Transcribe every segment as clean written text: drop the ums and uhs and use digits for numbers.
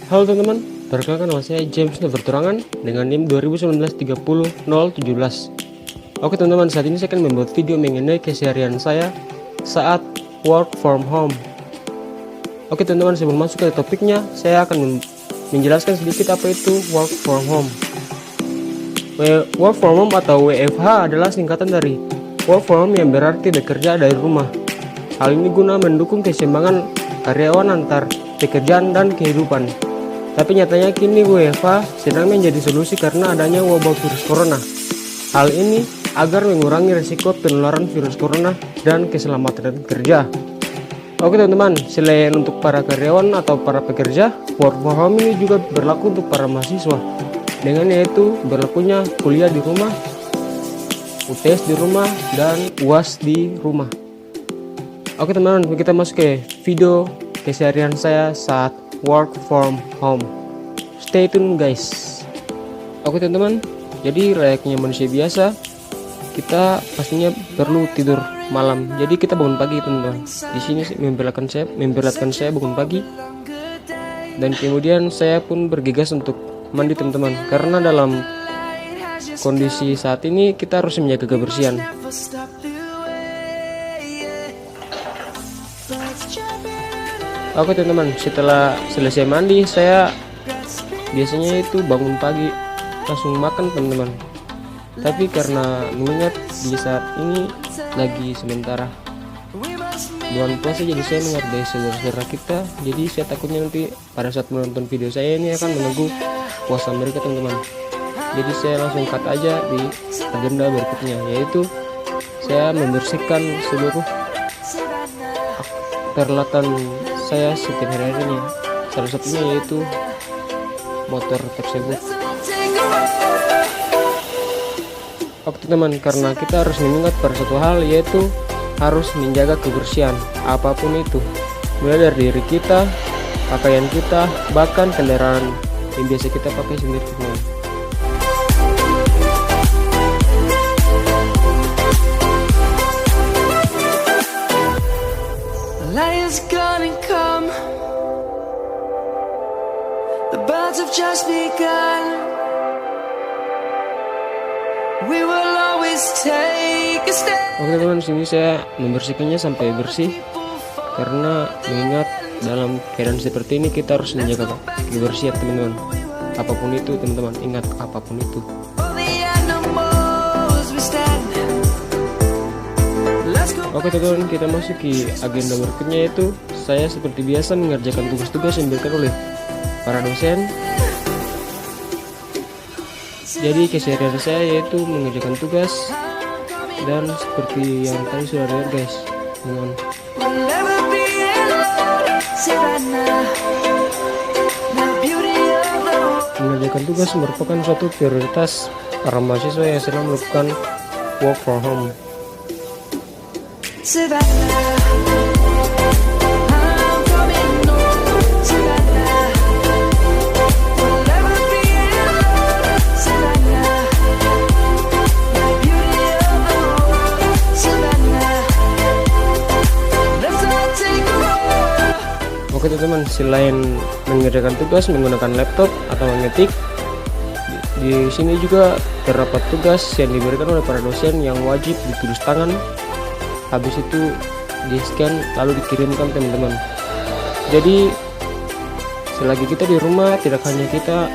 Halo teman-teman, perkenalkan nama saya James Neverturangan dengan NIM 2019-30-017. Oke teman-teman, saat ini saya akan membuat video mengenai keseharian saya saat work from home. Oke teman-teman, sebelum masuk ke topiknya, saya akan menjelaskan sedikit apa itu work from home. Work from home atau WFH adalah singkatan dari work from home yang berarti bekerja dari rumah. Hal ini guna mendukung keseimbangan karyawan antar pekerjaan dan kehidupan. Tapi nyatanya kini WFH sedang menjadi solusi karena adanya wabah virus corona. Hal ini agar mengurangi risiko penularan virus corona dan keselamatan kerja. Oke teman-teman, selain untuk para karyawan atau para pekerja, work from home ini juga berlaku untuk para mahasiswa. Dengan yaitu berlakunya kuliah di rumah, UTS di rumah, dan UAS di rumah. Oke teman-teman, kita masuk ke video keseharian saya saat work from home. Stay tune guys. Oke teman-teman, jadi layaknya manusia biasa, kita pastinya perlu tidur malam. Jadi kita bangun pagi teman-teman. Di sini memperlihatkan saya bangun pagi, dan kemudian saya pun bergegas untuk mandi teman-teman. Karena dalam kondisi saat ini kita harus menjaga kebersihan. Oke teman-teman, setelah selesai mandi, saya biasanya itu bangun pagi langsung makan teman-teman. Tapi karena mengingat di saat ini lagi sementara bulan puasa, jadi saya menghargai saudara-saudara kita. Jadi saya takutnya nanti pada saat menonton video saya ini akan mengganggu puasa mereka teman-teman. Jadi saya langsung cut aja di agenda berikutnya, yaitu saya membersihkan seluruh peralatan saya setiap hari-harinya. Salah satunya yaitu motor tersebut. Oke teman, karena kita harus mengingat pada satu hal, yaitu harus menjaga kebersihan apapun itu, mulai dari diri kita, pakaian kita, bahkan kendaraan yang biasa kita pakai sendiri teman. Lion's gonna come. The birds have just begun. We will always take a step. Oke teman, sini saya membersihkannya sampai bersih, karena mengingat dalam keadaan seperti ini kita harus menjaga kebersihan teman-teman. Apapun itu teman-teman, ingat apapun itu. Oke teman-teman, kita masuk ke agenda berikutnya, yaitu saya seperti biasa mengerjakan tugas-tugas yang diberikan oleh para dosen. Jadi keseharian saya yaitu mengerjakan tugas, dan seperti yang tadi sudah lihat guys, teman. Mengerjakan tugas merupakan suatu prioritas para mahasiswa yang sedang melakukan work from home. Oke teman-teman, selain mengerjakan tugas menggunakan laptop atau mengetik, di sini juga terdapat tugas yang diberikan oleh para dosen yang wajib ditulis tangan. Habis itu di scan lalu dikirimkan teman-teman. Jadi selagi kita di rumah, tidak hanya kita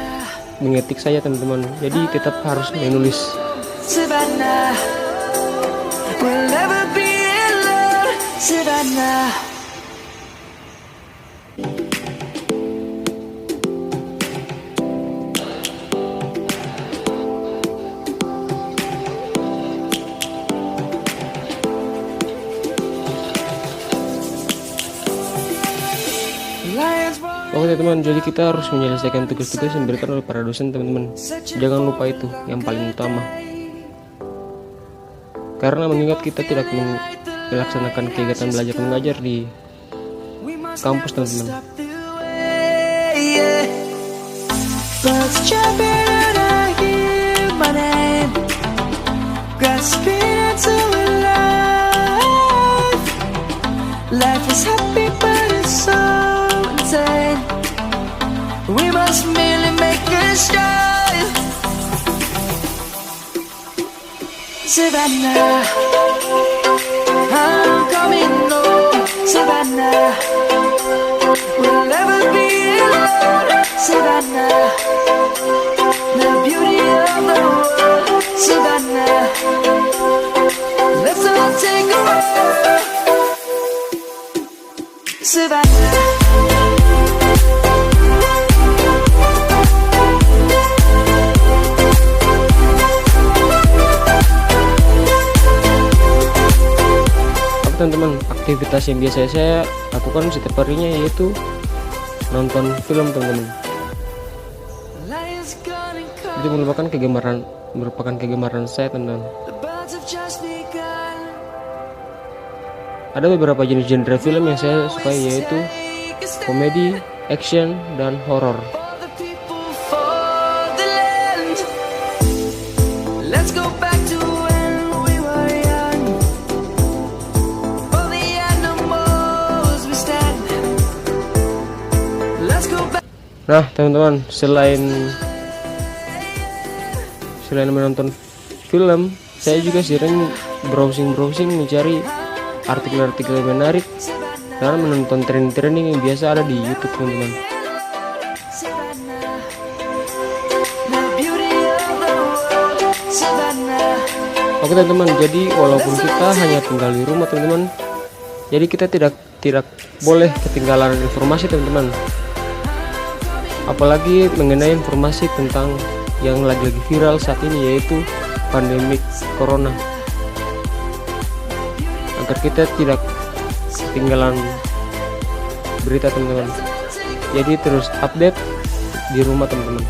mengetik saja teman-teman, jadi tetap harus menulis. Savannah, we'll never be alone, Savannah. Oke teman-teman, jadi kita harus menyelesaikan tugas-tugas yang diberikan oleh para dosen teman-teman. Jangan lupa itu yang paling utama, karena mengingat kita tidak melaksanakan kegiatan belajar mengajar di kampus teman-teman. Life is happy but it's so insane. We Savannah, I'm coming home. Savannah, we'll never be alone. Savannah, the beauty of the world. Savannah, let's all take a walk. Savannah. Teman-teman, aktivitas yang biasa saya lakukan setiap harinya yaitu nonton film, teman-teman. Itu merupakan kegemaran saya, teman-teman. Ada beberapa jenis genre film yang saya sukai yaitu komedi, action, dan horor. Nah, teman-teman, selain menonton film, saya juga sering browsing mencari artikel-artikel yang menarik dan menonton trending yang biasa ada di YouTube, teman-teman. Oke, teman-teman, jadi walaupun kita hanya tinggal di rumah, teman-teman, jadi kita tidak boleh ketinggalan informasi, teman-teman. Apalagi mengenai informasi tentang yang lagi-lagi viral saat ini, yaitu pandemik corona, agar kita tidak ketinggalan berita, teman-teman. Jadi terus update di rumah, teman-teman.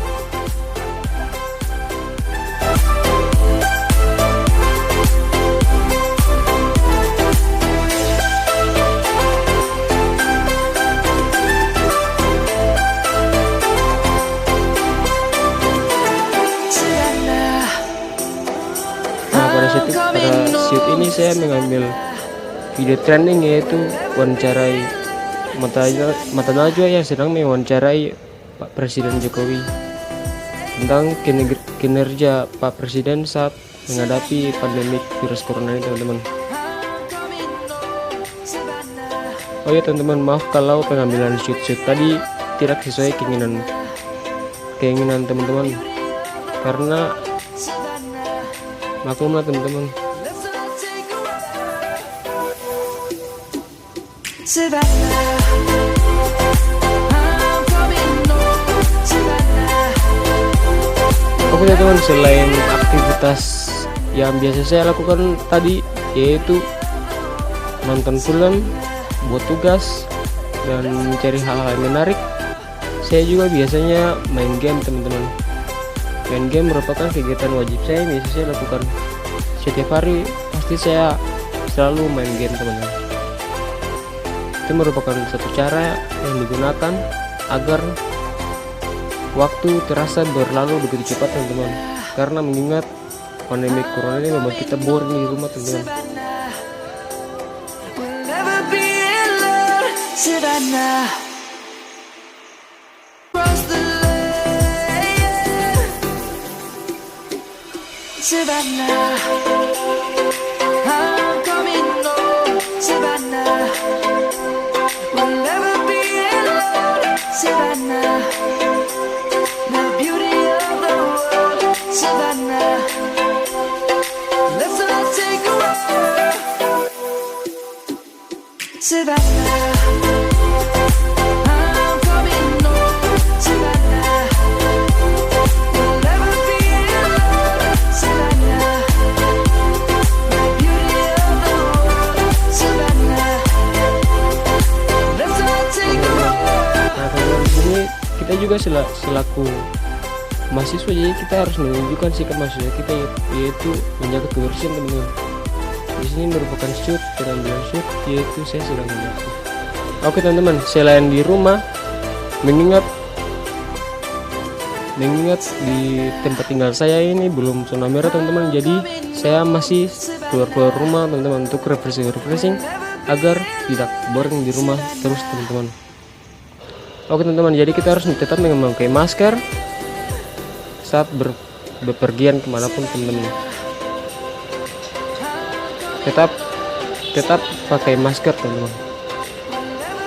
Pada shoot ini saya mengambil video trending, yaitu wawancarai Mata Najwa yang sedang mewawancarai Pak Presiden Jokowi tentang kinerja Pak Presiden saat menghadapi pandemi virus corona ini, teman-teman. Oh ya, teman-teman, maaf kalau pengambilan shoot tadi tidak sesuai keinginan teman-teman, karena maklumlah, teman-teman. Oke, teman-teman, selain aktivitas yang biasa saya lakukan tadi, yaitu nonton film, buat tugas, dan mencari hal-hal yang menarik, saya juga biasanya main game, teman-teman. Main game merupakan kegiatan wajib saya yang biasa saya lakukan setiap hari. Pasti saya selalu main game, teman-teman. Itu merupakan satu cara yang digunakan agar waktu terasa berlalu begitu cepat, teman-teman. Karena mengingat pandemi corona ini membuat kita boring di rumah, teman-teman. Savannah, I'm coming home. Savannah, we'll never be alone. Savannah, the beauty of the world. Savannah, let's all take a walk. Savannah. Kita juga selaku mahasiswa, jadi kita harus menunjukkan sikap mahasiswa kita, yaitu menjaga kebersihan, teman-teman. Di sini merupakan shoot, pengambilan shoot, yaitu saya sedang menjaga. Oke, teman-teman, selain di rumah, mengingat di tempat tinggal saya ini belum zona merah, teman-teman, jadi saya masih keluar rumah, teman-teman, untuk refreshing agar tidak boring di rumah terus, teman-teman. Oke, teman-teman, jadi kita harus tetap memakai masker saat bepergian kemanapun, teman-teman. tetap pakai masker teman-teman.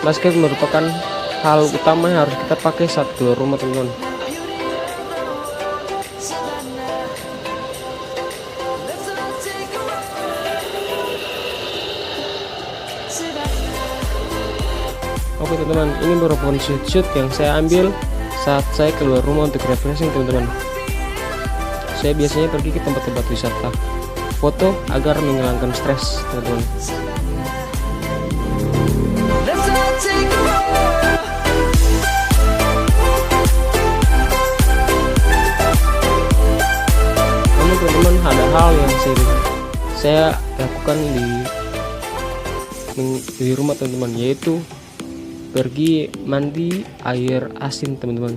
Masker merupakan hal utama yang harus kita pakai saat keluar rumah teman-teman. Oke teman-teman, ini merupakan shoot yang saya ambil saat saya keluar rumah untuk refreshing teman-teman. Saya biasanya pergi ke tempat-tempat wisata, foto agar menghilangkan stres teman-teman. Namun teman-teman, ada hal yang saya lakukan di rumah teman-teman, yaitu pergi mandi air asin teman-teman.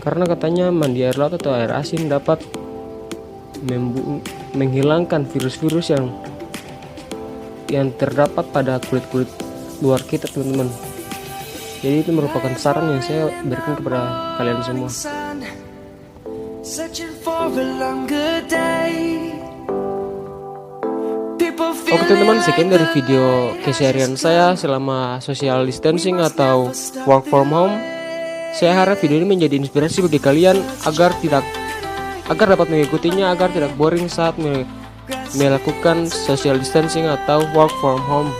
Karena katanya mandi air laut atau air asin dapat menghilangkan virus-virus yang terdapat pada kulit luar kita teman-teman. Jadi itu merupakan saran yang saya berikan kepada kalian semua. Oke teman-teman, sekian dari video keseharian saya selama social distancing atau work from home. Saya harap video ini menjadi inspirasi bagi kalian agar dapat mengikutinya, agar tidak boring saat melakukan social distancing atau work from home.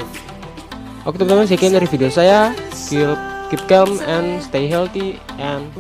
Oke teman-teman, sekian dari video saya. Keep calm and stay healthy and